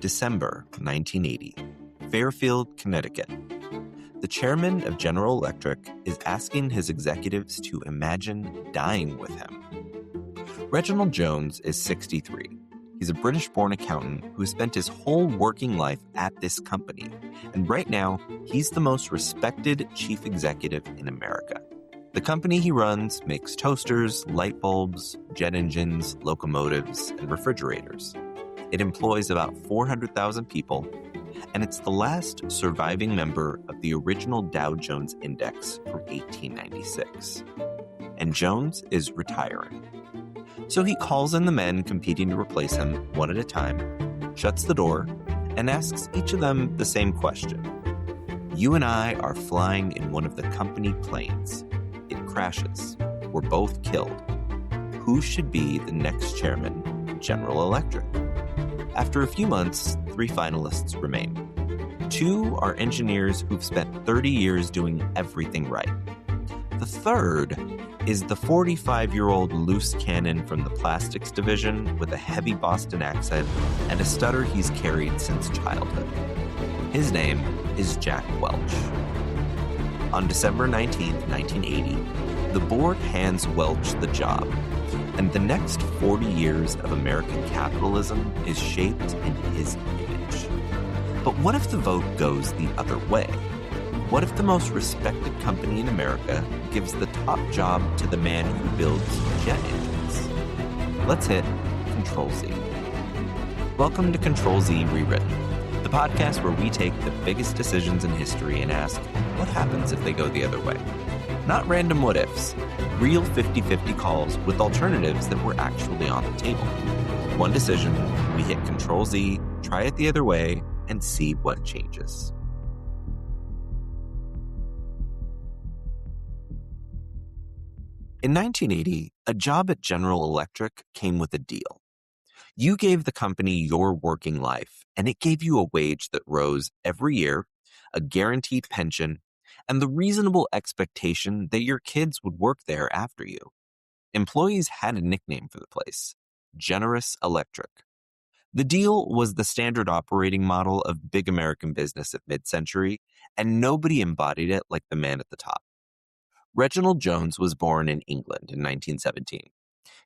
December 1980, Fairfield, Connecticut. The chairman of General Electric is asking his executives to imagine dying with him. Reginald Jones is 63. He's a British-born accountant who has spent his whole working life at this company, and right now, he's the most respected chief executive in America. The company he runs makes toasters, light bulbs, jet engines, locomotives, and refrigerators. It employs about 400,000 people, and it's the last surviving member of the original Dow Jones Index from 1896. And Jones is retiring. So he calls in the men competing to replace him one at a time, shuts the door, and asks each of them the same question. You and I are flying in one of the company planes. It crashes. We're both killed. Who should be the next chairman, General Electric? After a few months, 3 finalists remain. 2 are engineers who've spent 30 years doing everything right. The third is the 45-year-old loose cannon from the plastics division with a heavy Boston accent and a stutter he's carried since childhood. His name is Jack Welch. On December 19, 1980, the board hands Welch the job, and the next 40 years of American capitalism is shaped in his image. But what if the vote goes the other way? What if the most respected company in America gives the top job to the man who builds jet engines? Let's hit Control-Z. Welcome to Control-Z Rewritten, the podcast where we take the biggest decisions in history and ask, what happens if they go the other way? Not random what-ifs, real 50-50 calls with alternatives that were actually on the table. One decision, we hit Control-Z, try it the other way, and see what changes. In 1980, a job at General Electric came with a deal. You gave the company your working life, and it gave you a wage that rose every year, a guaranteed pension, and the reasonable expectation that your kids would work there after you. Employees had a nickname for the place, Generous Electric. The deal was the standard operating model of big American business at mid-century, and nobody embodied it like the man at the top. Reginald Jones was born in England in 1917.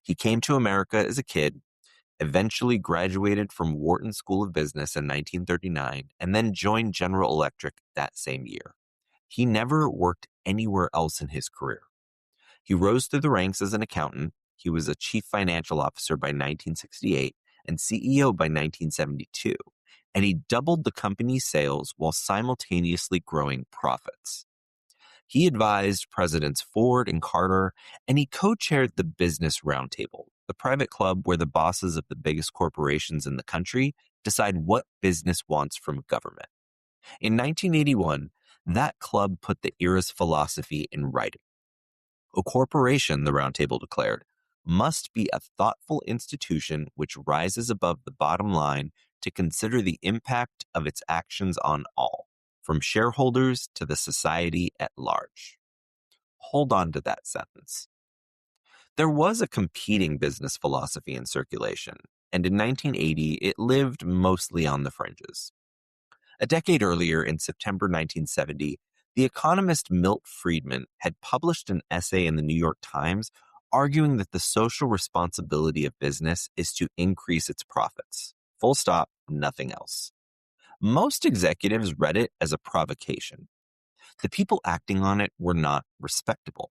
He came to America as a kid, eventually graduated from Wharton School of Business in 1939, and then joined General Electric that same year. He never worked anywhere else in his career. He rose through the ranks as an accountant. He was a chief financial officer by 1968 and CEO by 1972, and he doubled the company's sales while simultaneously growing profits. He advised Presidents Ford and Carter, and he co-chaired the Business Roundtable, the private club where the bosses of the biggest corporations in the country decide what business wants from government. In 1981, that club put the era's philosophy in writing. A corporation, the Roundtable declared, must be a thoughtful institution which rises above the bottom line to consider the impact of its actions on all, from shareholders to the society at large. Hold on to that sentence. There was a competing business philosophy in circulation, and in 1980, it lived mostly on the fringes. A decade earlier, in September 1970, the economist Milt Friedman had published an essay in the New York Times arguing that the social responsibility of business is to increase its profits. Full stop, nothing else. Most executives read it as a provocation. The people acting on it were not respectable.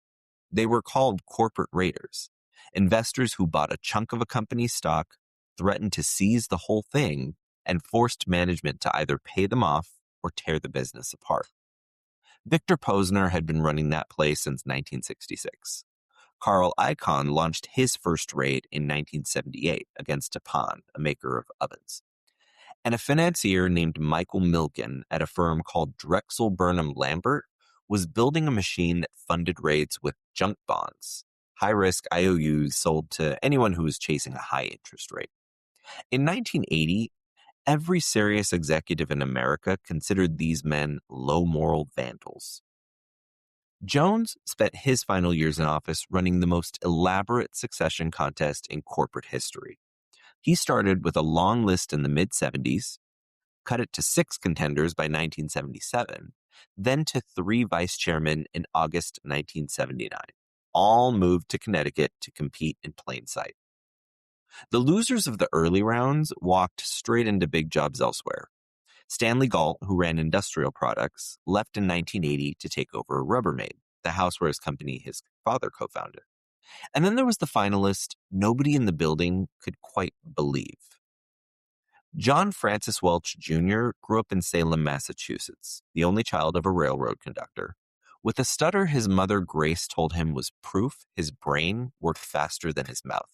They were called corporate raiders, investors who bought a chunk of a company's stock, threatened to seize the whole thing, and forced management to either pay them off or tear the business apart. Victor Posner had been running that place since 1966. Carl Icahn launched his first raid in 1978 against Tapan, a maker of ovens. And a financier named Michael Milken at a firm called Drexel Burnham Lambert was building a machine that funded raids with junk bonds, high-risk IOUs sold to anyone who was chasing a high interest rate. In 1980, every serious executive in America considered these men low-moral vandals. Jones spent his final years in office running the most elaborate succession contest in corporate history. He started with a long list in the mid-70s, cut it to 6 contenders by 1977, then to 3 vice chairmen in August 1979. All moved to Connecticut to compete in plain sight. The losers of the early rounds walked straight into big jobs elsewhere. Stanley Galt, who ran industrial products, left in 1980 to take over Rubbermaid, the housewares company his father co-founded. And then there was the finalist nobody in the building could quite believe. John Francis Welch Jr. grew up in Salem, Massachusetts, the only child of a railroad conductor. With a stutter his mother Grace told him was proof his brain worked faster than his mouth.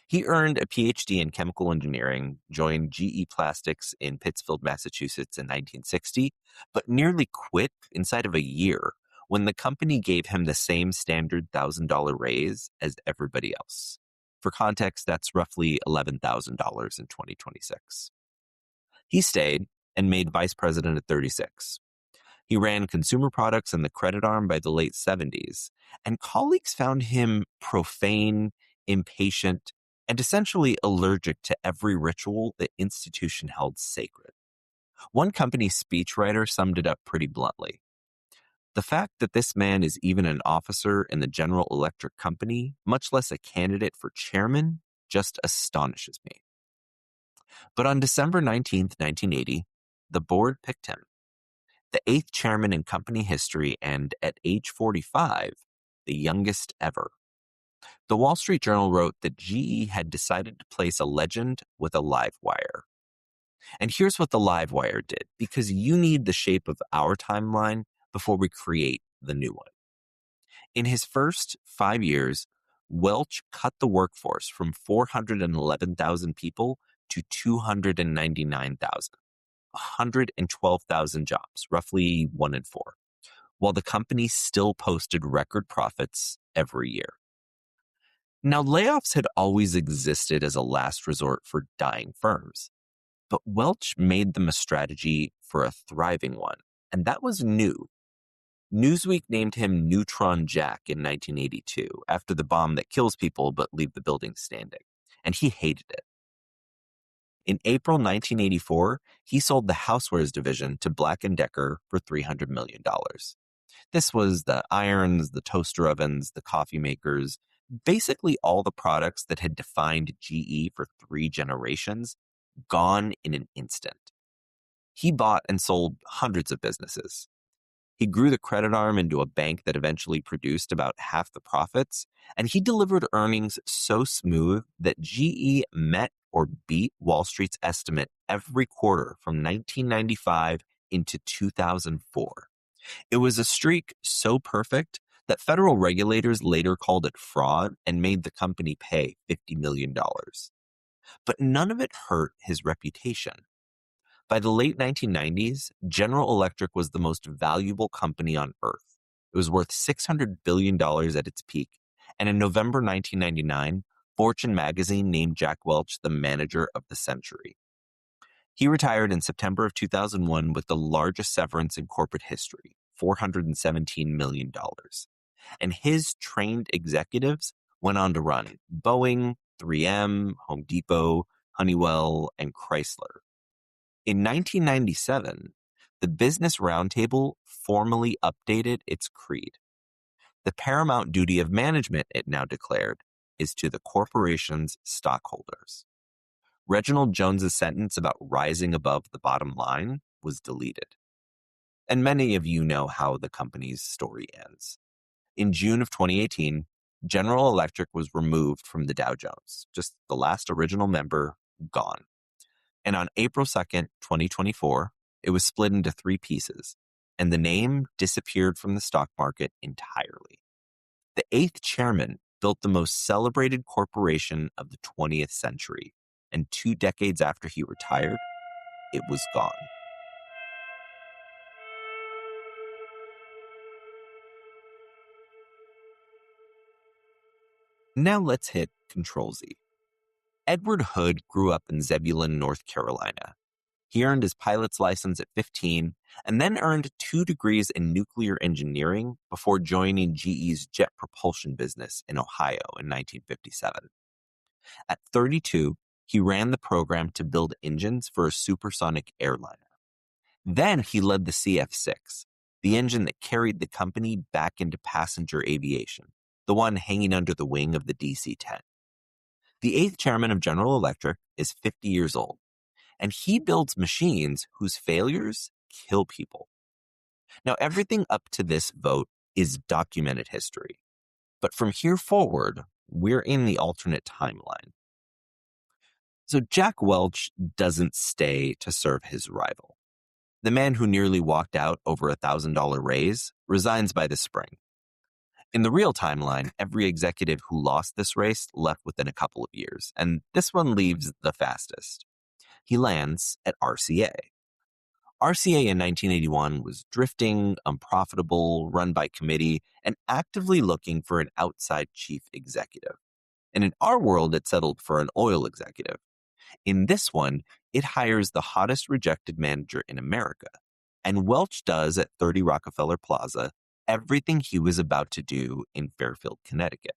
He earned a PhD in chemical engineering, joined GE Plastics in Pittsfield, Massachusetts in 1960, but nearly quit inside of a year when the company gave him the same standard $1,000 raise as everybody else. For context, that's roughly $11,000 in 2026. He stayed and made vice president at 36. He ran consumer products in the credit arm by the late 70s, and colleagues found him profane, impatient, and essentially allergic to every ritual the institution held sacred. One company speechwriter summed it up pretty bluntly. The fact that this man is even an officer in the General Electric Company, much less a candidate for chairman, just astonishes me. But on December 19th, 1980, the board picked him, the 8th chairman in company history and, at age 45, the youngest ever. The Wall Street Journal wrote that GE had decided to place a legend with a live wire. And here's what the live wire did, because you need the shape of our timeline before we create the new one. In his first 5 years, Welch cut the workforce from 411,000 people to 299,000, 112,000 jobs, roughly 1 in 4, while the company still posted record profits every year. Now, layoffs had always existed as a last resort for dying firms, but Welch made them a strategy for a thriving one, and that was new. Newsweek named him Neutron Jack in 1982 after the bomb that kills people but leave the building standing, and he hated it. In April 1984, he sold the housewares division to Black & Decker for $300 million. This was the irons, the toaster ovens, the coffee makers, basically all the products that had defined GE for 3 generations, gone in an instant. He bought and sold hundreds of businesses. He grew the credit arm into a bank that eventually produced about half the profits, and he delivered earnings so smooth that GE met or beat Wall Street's estimate every quarter from 1995 into 2004. It was a streak so perfect that federal regulators later called it fraud and made the company pay $50 million. But none of it hurt his reputation. By the late 1990s, General Electric was the most valuable company on earth. It was worth $600 billion at its peak, and in November 1999, Fortune magazine named Jack Welch the manager of the century. He retired in September of 2001 with the largest severance in corporate history, $417 million. And his trained executives went on to run Boeing, 3M, Home Depot, Honeywell, and Chrysler. In 1997, the Business Roundtable formally updated its creed. The paramount duty of management, it now declared, is to the corporation's stockholders. Reginald Jones's sentence about rising above the bottom line was deleted. And many of you know how the company's story ends. In June of 2018, General Electric was removed from the Dow Jones, just the last original member gone. And on April 2nd, 2024, it was split into 3 pieces, and the name disappeared from the stock market entirely. The 8th chairman built the most celebrated corporation of the 20th century, and 2 decades after he retired, it was gone. Now let's hit Control-Z. Edward Hood grew up in Zebulon, North Carolina. He earned his pilot's license at 15 and then earned 2 degrees in nuclear engineering before joining GE's jet propulsion business in Ohio in 1957. At 32, He ran the program to build engines for a supersonic airliner. Then he led the CF-6, the engine that carried the company back into passenger aviation, the one hanging under the wing of the DC-10. The eighth chairman of General Electric is 50 years old, and he builds machines whose failures kill people. Now, everything up to this vote is documented history. But from here forward, we're in the alternate timeline. So Jack Welch doesn't stay to serve his rival. The man who nearly walked out over a $1,000 raise resigns by the spring. In the real timeline, every executive who lost this race left within a couple of years, and this one leaves the fastest. He lands at RCA. RCA in 1981 was drifting, unprofitable, run by committee, and actively looking for an outside chief executive. And in our world, it settled for an oil executive. In this one, it hires the hottest rejected manager in America. And Welch does at 30 Rockefeller Plaza everything he was about to do in Fairfield, Connecticut.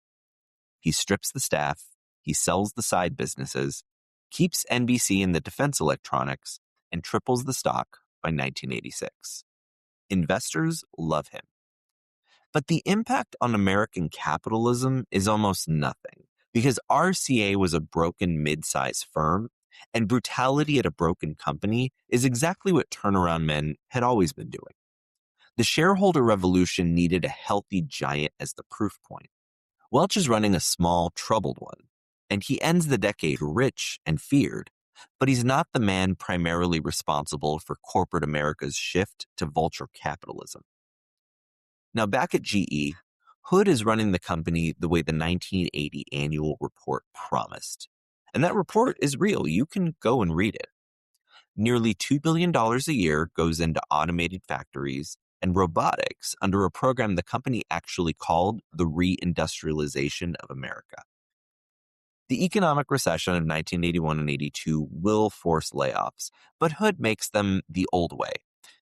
He strips the staff, he sells the side businesses, keeps NBC in the defense electronics, and triples the stock by 1986. Investors love him. But the impact on American capitalism is almost nothing, because RCA was a broken mid-size firm, and brutality at a broken company is exactly what turnaround men had always been doing. The shareholder revolution needed a healthy giant as the proof point. Welch is running a small, troubled one, and he ends the decade rich and feared, but he's not the man primarily responsible for corporate America's shift to vulture capitalism. Now back at GE, Hood is running the company the way the 1980 annual report promised. And that report is real. You can go and read it. Nearly $2 billion a year goes into automated factories and robotics under a program the company actually called the Reindustrialization of America. The economic recession of 1981 and 82 will force layoffs, but Hood makes them the old way.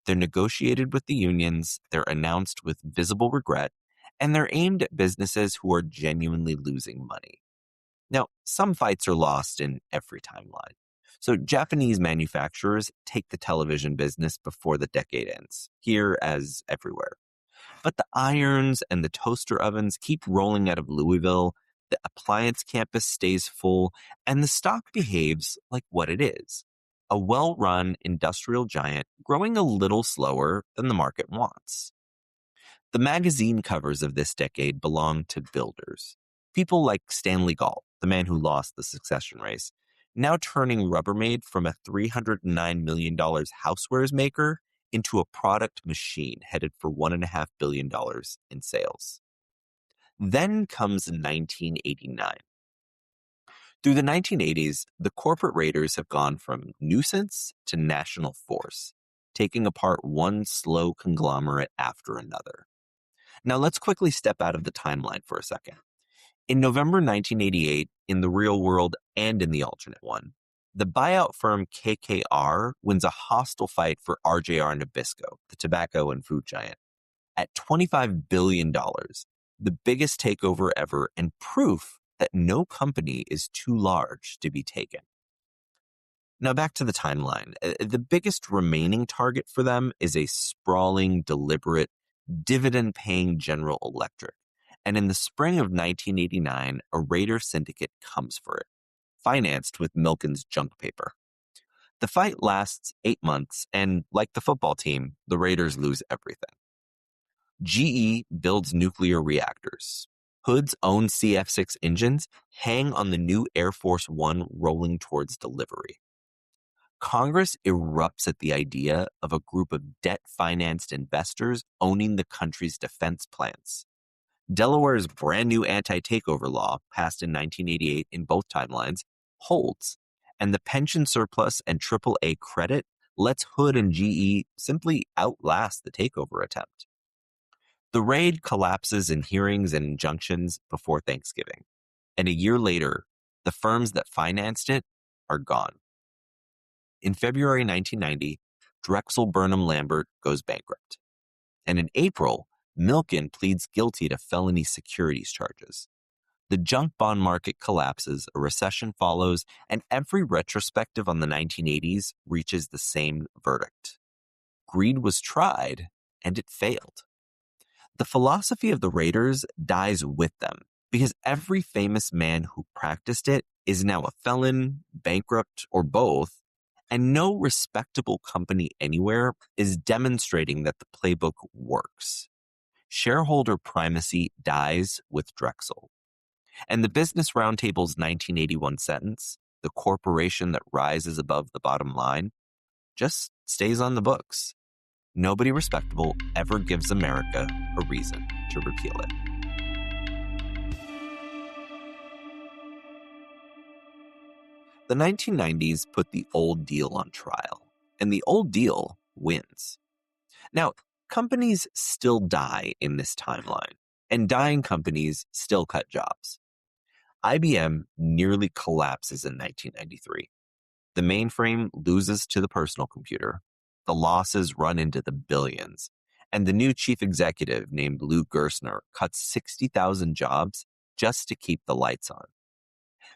They're negotiated with the unions, they're announced with visible regret, and they're aimed at businesses who are genuinely losing money. Now, some fights are lost in every timeline. So Japanese manufacturers take the television business before the decade ends, here as everywhere. But the irons and the toaster ovens keep rolling out of Louisville, the appliance campus stays full, and the stock behaves like what it is. A well-run industrial giant growing a little slower than the market wants. The magazine covers of this decade belong to builders. People like Stanley Galt, the man who lost the succession race, now turning Rubbermaid from a $309 million housewares maker into a product machine headed for $1.5 billion in sales. Then comes 1989. Through the 1980s, the corporate raiders have gone from nuisance to national force, taking apart one slow conglomerate after another. Now let's quickly step out of the timeline for a second. In November 1988, in the real world and in the alternate one, the buyout firm KKR wins a hostile fight for RJR Nabisco, the tobacco and food giant, at $25 billion, the biggest takeover ever and proof that no company is too large to be taken. Now back to the timeline. The biggest remaining target for them is a sprawling, deliberate, dividend-paying General Electric. And in the spring of 1989, a raider syndicate comes for it, financed with Milken's junk paper. The fight lasts 8 months, and like the football team, the raiders lose everything. GE builds nuclear reactors. Hood's own CF-6 engines hang on the new Air Force One rolling towards delivery. Congress erupts at the idea of a group of debt-financed investors owning the country's defense plants. Delaware's brand new anti-takeover law, passed in 1988 in both timelines, holds, and the pension surplus and AAA credit lets Hood and GE simply outlast the takeover attempt. The raid collapses in hearings and injunctions before Thanksgiving, and a year later, the firms that financed it are gone. In February 1990, Drexel Burnham Lambert goes bankrupt, and in April, Milken pleads guilty to felony securities charges. The junk bond market collapses, a recession follows, and every retrospective on the 1980s reaches the same verdict. Greed was tried, and it failed. The philosophy of the Raiders dies with them, because every famous man who practiced it is now a felon, bankrupt, or both, and no respectable company anywhere is demonstrating that the playbook works. Shareholder primacy dies with Drexel. And the Business Roundtable's 1981 sentence, the corporation that rises above the bottom line, just stays on the books. Nobody respectable ever gives America a reason to repeal it. The 1990s put the old deal on trial, and the old deal wins. Now, companies still die in this timeline, and dying companies still cut jobs. IBM nearly collapses in 1993. The mainframe loses to the personal computer. The losses run into the billions, and the new chief executive named Lou Gerstner cuts 60,000 jobs just to keep the lights on.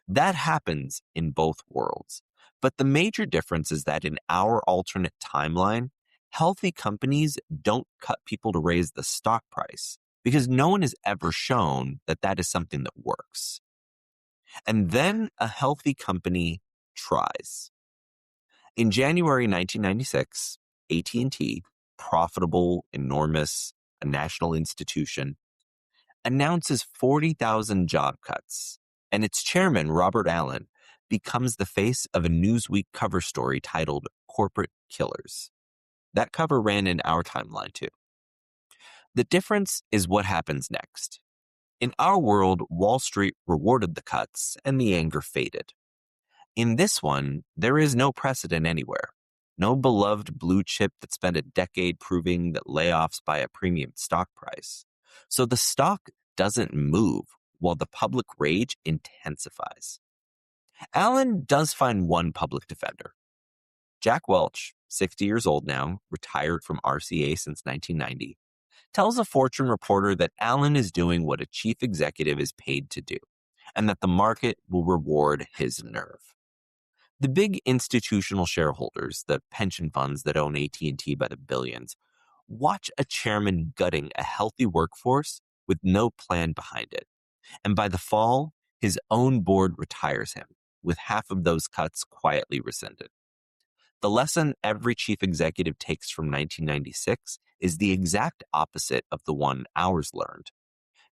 That happens in both worlds, but the major difference is that in our alternate timeline, healthy companies don't cut people to raise the stock price because no one has ever shown that that is something that works. And then a healthy company tries. In January 1996, AT&T, profitable, enormous, a national institution, announces 40,000 job cuts, and its chairman, Robert Allen, becomes the face of a Newsweek cover story titled Corporate Killers. That cover ran in our timeline too. The difference is what happens next. In our world, Wall Street rewarded the cuts, and the anger faded. In this one, there is no precedent anywhere. No beloved blue chip that spent a decade proving that layoffs buy a premium stock price. So the stock doesn't move while the public rage intensifies. Allen does find one public defender. Jack Welch, 60 years old now, retired from RCA since 1990, tells a Fortune reporter that Allen is doing what a chief executive is paid to do, and that the market will reward his nerve. The big institutional shareholders, the pension funds that own AT&T by the billions, watch a chairman gutting a healthy workforce with no plan behind it. And by the fall, his own board retires him, with half of those cuts quietly rescinded. The lesson every chief executive takes from 1996 is the exact opposite of the one ours learned.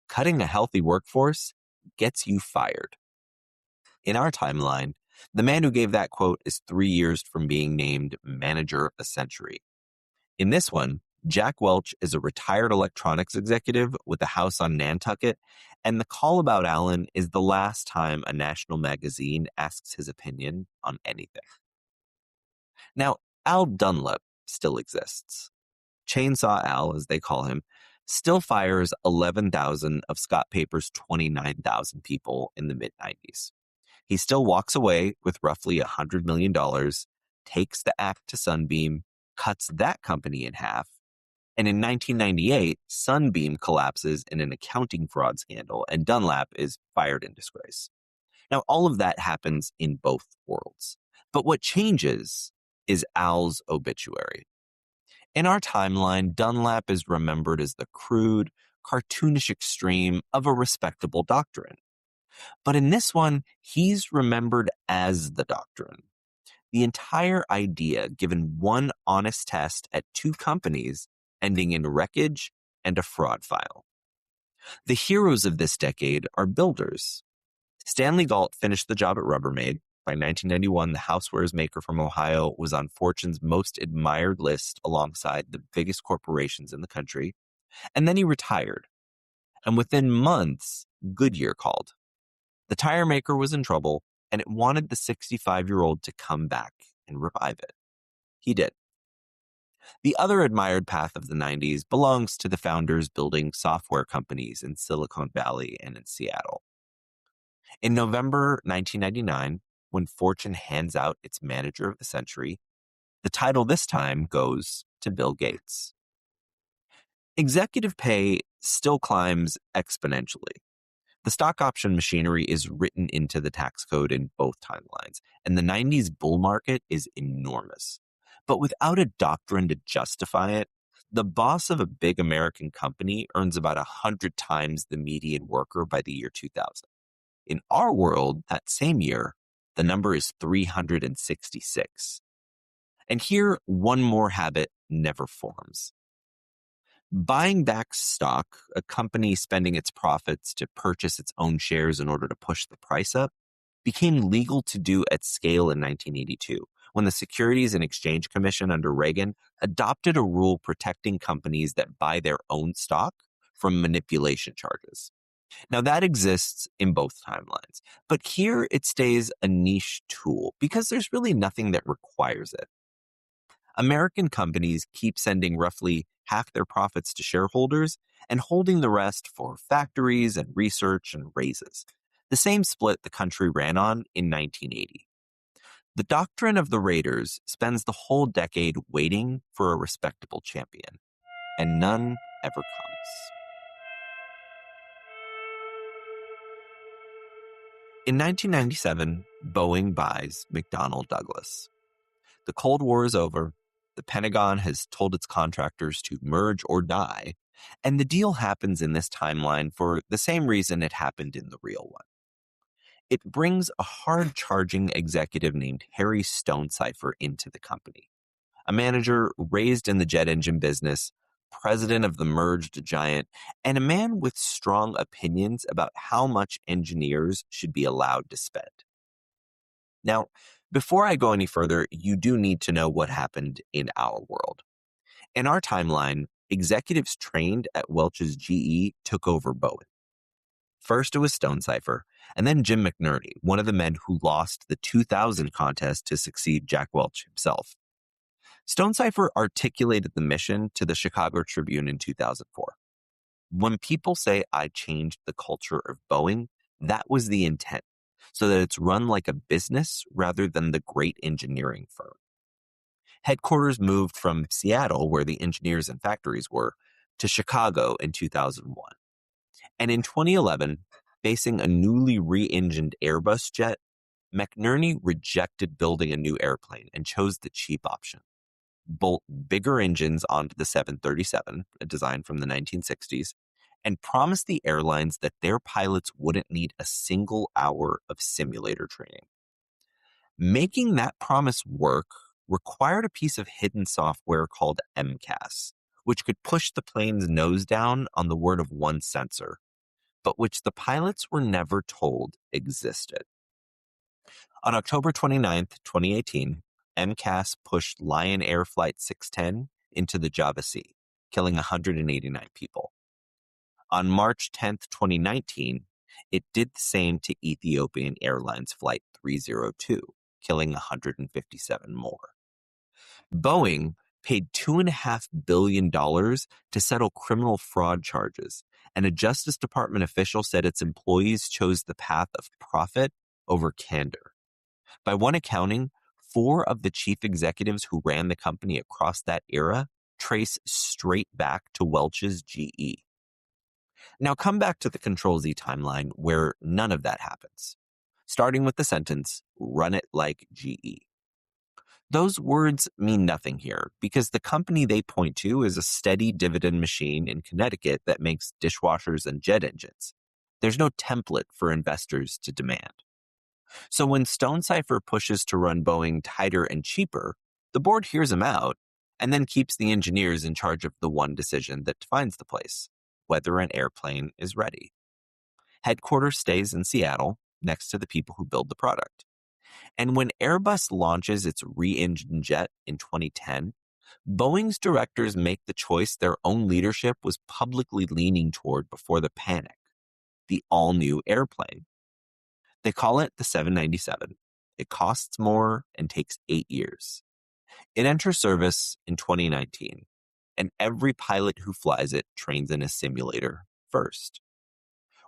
Cutting a healthy workforce gets you fired. In our timeline, the man who gave that quote is 3 years from being named Manager of the Century. In this one, Jack Welch is a retired electronics executive with a house on Nantucket, and the call about Allen is the last time a national magazine asks his opinion on anything. Now, Al Dunlap still exists. Chainsaw Al, as they call him, still fires 11,000 of Scott Paper's 29,000 people in the mid-90s. He still walks away with roughly $100 million, takes the act to Sunbeam, cuts that company in half, and in 1998, Sunbeam collapses in an accounting fraud scandal, and Dunlap is fired in disgrace. Now, all of that happens in both worlds. But what changes is Al's obituary. In our timeline, Dunlap is remembered as the crude, cartoonish extreme of a respectable doctrine. But in this one, he's remembered as the doctrine. The entire idea given one honest test at two companies ending in wreckage and a fraud file. The heroes of this decade are builders. Stanley Galt finished the job at Rubbermaid. By 1991, the housewares maker from Ohio was on Fortune's most admired list alongside the biggest corporations in the country. And then he retired. And within months, Goodyear called. The tire maker was in trouble, and it wanted the 65-year-old to come back and revive it. He did. The other admired path of the 90s belongs to the founders building software companies in Silicon Valley and in Seattle. In November 1999, when Fortune hands out its Manager of the Century, the title this time goes to Bill Gates. Executive pay still climbs exponentially. The stock option machinery is written into the tax code in both timelines, and the 90s bull market is enormous. But without a doctrine to justify it, the boss of a big American company earns about 100 times the median worker by the year 2000. In our world, that same year, the number is 366. And here, one more habit never forms. Buying back stock, a company spending its profits to purchase its own shares in order to push the price up, became legal to do at scale in 1982, when the Securities and Exchange Commission under Reagan adopted a rule protecting companies that buy their own stock from manipulation charges. Now, that exists in both timelines, but here it stays a niche tool because there's really nothing that requires it. American companies keep sending roughly half their profits to shareholders and holding the rest for factories and research and raises, the same split the country ran on in 1980. The doctrine of the raiders spends the whole decade waiting for a respectable champion, and none ever comes. In 1997, Boeing buys McDonnell Douglas. The Cold War is over, the Pentagon has told its contractors to merge or die, and the deal happens in this timeline for the same reason it happened in the real one. It brings a hard-charging executive named Harry Stonecipher into the company, a manager raised in the jet engine business, president of the merged giant, and a man with strong opinions about how much engineers should be allowed to spend. Now, before I go any further, you do need to know what happened in our world. In our timeline, executives trained at Welch's GE took over Boeing. First, it was Stonecipher, and then Jim McNerney, one of the men who lost the 2000 contest to succeed Jack Welch himself. Stonecipher articulated the mission to the Chicago Tribune in 2004. When people say I changed the culture of Boeing, that was the intent, so that it's run like a business rather than the great engineering firm. Headquarters moved from Seattle, where the engineers and factories were, to Chicago in 2001. And in 2011, facing a newly re-engined Airbus jet, McNerney rejected building a new airplane and chose the cheap option. Bolt bigger engines onto the 737, a design from the 1960s, and promised the airlines that their pilots wouldn't need a single hour of simulator training. Making that promise work required a piece of hidden software called MCAS, which could push the plane's nose down on the word of one sensor, but which the pilots were never told existed. On October 29, 2018, MCAS pushed Lion Air Flight 610 into the Java Sea, killing 189 people. On March 10, 2019, it did the same to Ethiopian Airlines Flight 302, killing 157 more. Boeing paid $2.5 billion to settle criminal fraud charges, and a Justice Department official said its employees chose the path of profit over candor. By one accounting, 4 of the chief executives who ran the company across that era trace straight back to Welch's GE. Now come back to the Control-Z timeline where none of that happens. Starting with the sentence, run it like GE. Those words mean nothing here because the company they point to is a steady dividend machine in Connecticut that makes dishwashers and jet engines. There's no template for investors to demand. So when Stonecipher pushes to run Boeing tighter and cheaper, the board hears him out and then keeps the engineers in charge of the one decision that defines the place, whether an airplane is ready. Headquarters stays in Seattle, next to the people who build the product. And when Airbus launches its re-engined jet in 2010, Boeing's directors make the choice their own leadership was publicly leaning toward before the panic, the all-new airplane. They call it the 797. It costs more and takes 8 years. It enters service in 2019, and every pilot who flies it trains in a simulator first.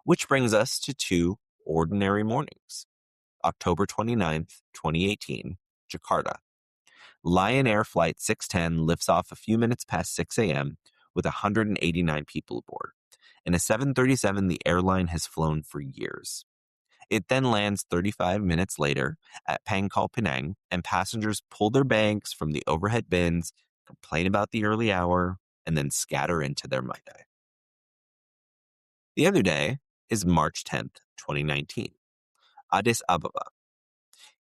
Which brings us to 2 ordinary mornings. October 29th, 2018, Jakarta. Lion Air Flight 610 lifts off a few minutes past 6 a.m. with 189 people aboard. In a 737 the airline has flown for years. It then lands 35 minutes later at Pangkal Penang, and passengers pull their bags from the overhead bins, complain about the early hour, and then scatter into their Monday. The other day is March 10th, 2019. Addis Ababa.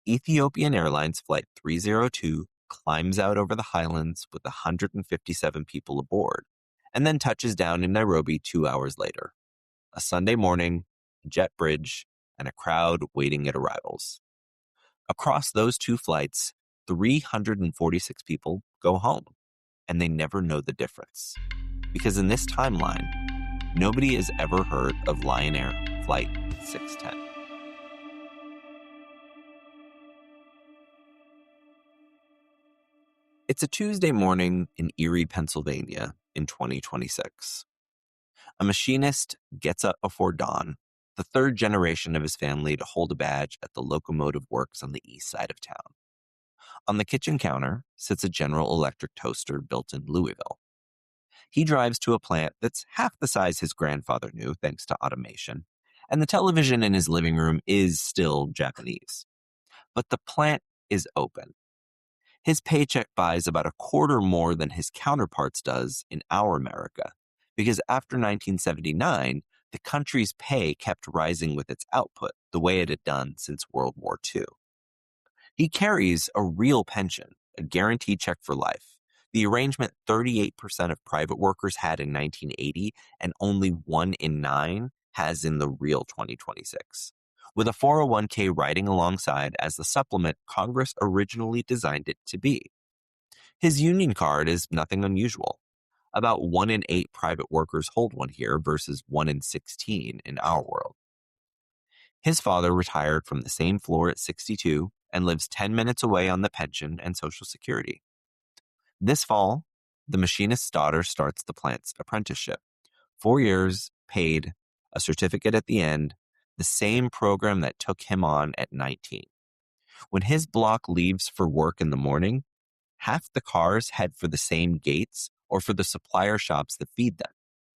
Ethiopian Airlines Flight 302 climbs out over the highlands with 157 people aboard, and then touches down in Nairobi 2 hours later. A Sunday morning, a jet bridge, and a crowd waiting at arrivals. Across those two flights, 346 people go home, and they never know the difference. Because in this timeline, nobody has ever heard of Lion Air Flight 610. It's a Tuesday morning in Erie, Pennsylvania in 2026. A machinist gets up before dawn, the third generation of his family to hold a badge at the locomotive works on the east side of town. On the kitchen counter sits a General Electric toaster built in Louisville. He drives to a plant that's half the size his grandfather knew thanks to automation, and the television in his living room is still Japanese. But the plant is open. His paycheck buys about a quarter more than his counterparts does in our America, because after 1979, the country's pay kept rising with its output the way it had done since World War II. He carries a real pension, a guaranteed check for life, the arrangement 38% of private workers had in 1980 and only 1 in 9 has in the real 2026. With a 401k riding alongside as the supplement Congress originally designed it to be. His union card is nothing unusual. About 1 in 8 private workers hold one here versus 1 in 16 in our world. His father retired from the same floor at 62 and lives 10 minutes away on the pension and Social Security. This fall, the machinist's daughter starts the plant's apprenticeship. 4 years, paid, a certificate at the end, the same program that took him on at 19. When his block leaves for work in the morning, half the cars head for the same gates or for the supplier shops that feed them.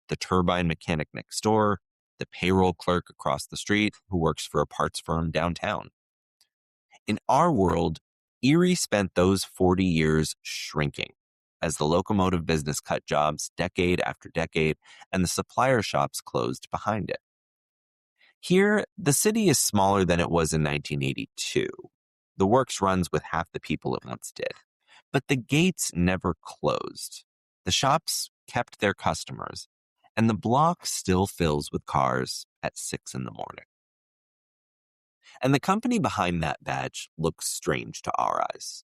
The turbine mechanic next door, the payroll clerk across the street who works for a parts firm downtown. In our world, Erie spent those 40 years shrinking as the locomotive business cut jobs decade after decade and the supplier shops closed behind it. Here, the city is smaller than it was in 1982. The works runs with half the people it once did. But the gates never closed. The shops kept their customers, and the block still fills with cars at 6 in the morning. And the company behind that badge looks strange to our eyes.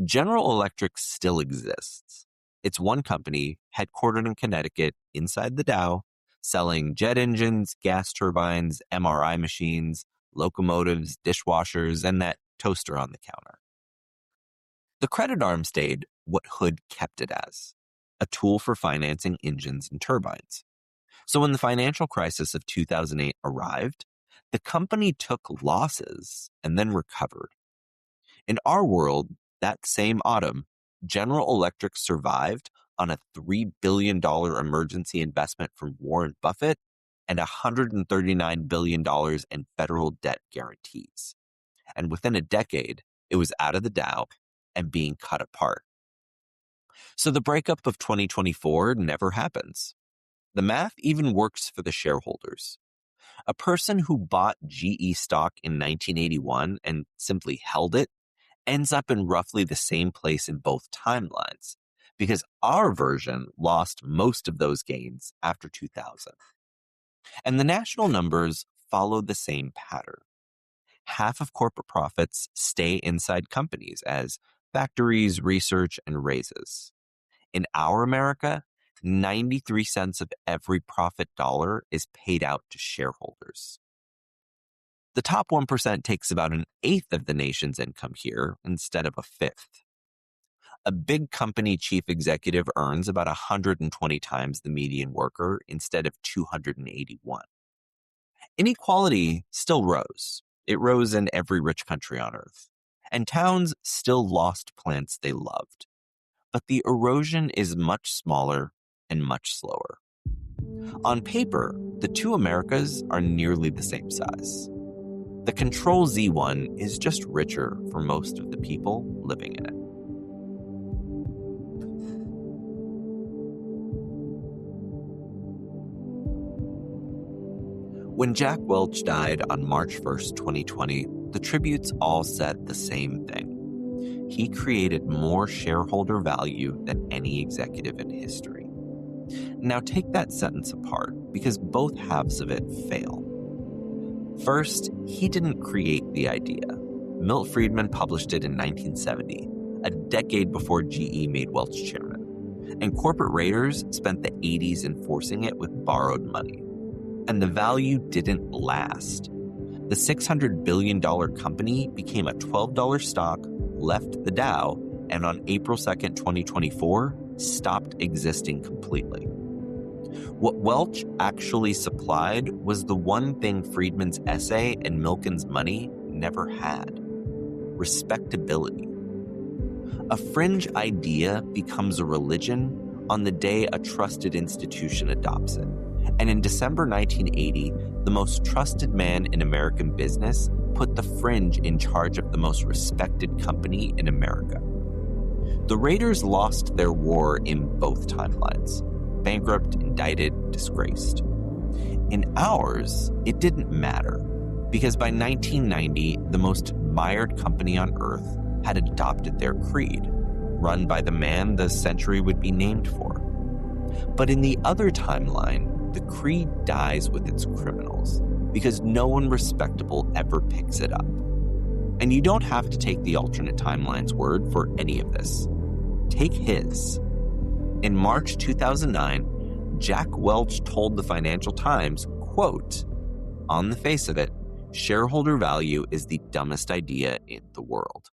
General Electric still exists. It's one company headquartered in Connecticut inside the Dow, selling jet engines, gas turbines, MRI machines, locomotives, dishwashers, and that toaster on the counter. The credit arm stayed what Hood kept it as, a tool for financing engines and turbines. So when the financial crisis of 2008 arrived, the company took losses and then recovered. In our world, that same autumn, General Electric survived on a $3 billion emergency investment from Warren Buffett and $139 billion in federal debt guarantees. And within a decade, it was out of the Dow and being cut apart. So the breakup of 2024 never happens. The math even works for the shareholders. A person who bought GE stock in 1981 and simply held it ends up in roughly the same place in both timelines, because our version lost most of those gains after 2000. And the national numbers follow the same pattern. Half of corporate profits stay inside companies as factories, research, and raises. In our America, 93 cents of every profit dollar is paid out to shareholders. The top 1% takes about an eighth of the nation's income here instead of a fifth. A big company chief executive earns about 120 times the median worker instead of 281. Inequality still rose. It rose in every rich country on earth. And towns still lost plants they loved. But the erosion is much smaller and much slower. On paper, the two Americas are nearly the same size. The Control-Z one is just richer for most of the people living in it. When Jack Welch died on March 1st, 2020, the tributes all said the same thing. He created more shareholder value than any executive in history. Now take that sentence apart, because both halves of it fail. First, he didn't create the idea. Milt Friedman published it in 1970, a decade before GE made Welch chairman. And corporate raiders spent the 80s enforcing it with borrowed money. And the value didn't last. The $600 billion company became a $12 stock, left the Dow, and on April 2nd, 2024, stopped existing completely. What Welch actually supplied was the one thing Friedman's essay and Milken's money never had: respectability. A fringe idea becomes a religion on the day a trusted institution adopts it. And in December 1980, the most trusted man in American business put the fringe in charge of the most respected company in America. The raiders lost their war in both timelines: bankrupt, indicted, disgraced. In ours, it didn't matter, because by 1990, the most admired company on earth had adopted their creed, run by the man the century would be named for. But in the other timeline, the creed dies with its criminals, because no one respectable ever picks it up. And you don't have to take the alternate timeline's word for any of this. Take his. In March 2009, Jack Welch told the Financial Times, quote, "On the face of it, shareholder value is the dumbest idea in the world."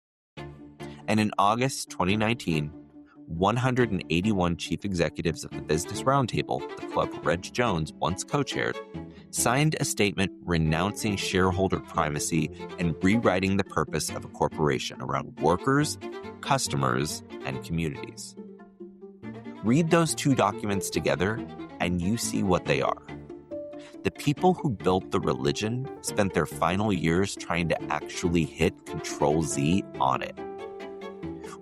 And in August 2019, 181 chief executives of the Business Roundtable, the club Reg Jones once co-chaired, signed a statement renouncing shareholder primacy and rewriting the purpose of a corporation around workers, customers, and communities. Read those two documents together, and you see what they are. The people who built the religion spent their final years trying to actually hit Control-Z on it.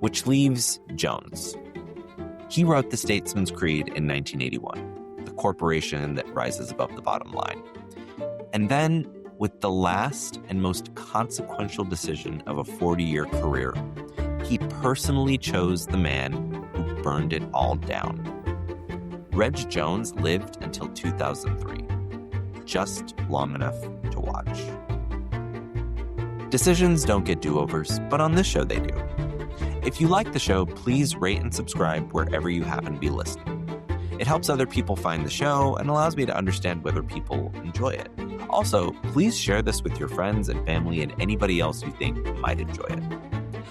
Which leaves Jones. He wrote the Statesman's Creed in 1981, the corporation that rises above the bottom line. And then, with the last and most consequential decision of a 40-year career, he personally chose the man who burned it all down. Reg Jones lived until 2003, just long enough to watch. Decisions don't get do-overs, but on this show they do. If you like the show, please rate and subscribe wherever you happen to be listening. It helps other people find the show and allows me to understand whether people enjoy it. Also, please share this with your friends and family and anybody else you think might enjoy it.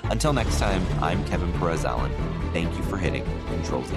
Until next time, I'm Kevin Perez Allen. Thank you for hitting Control-Z.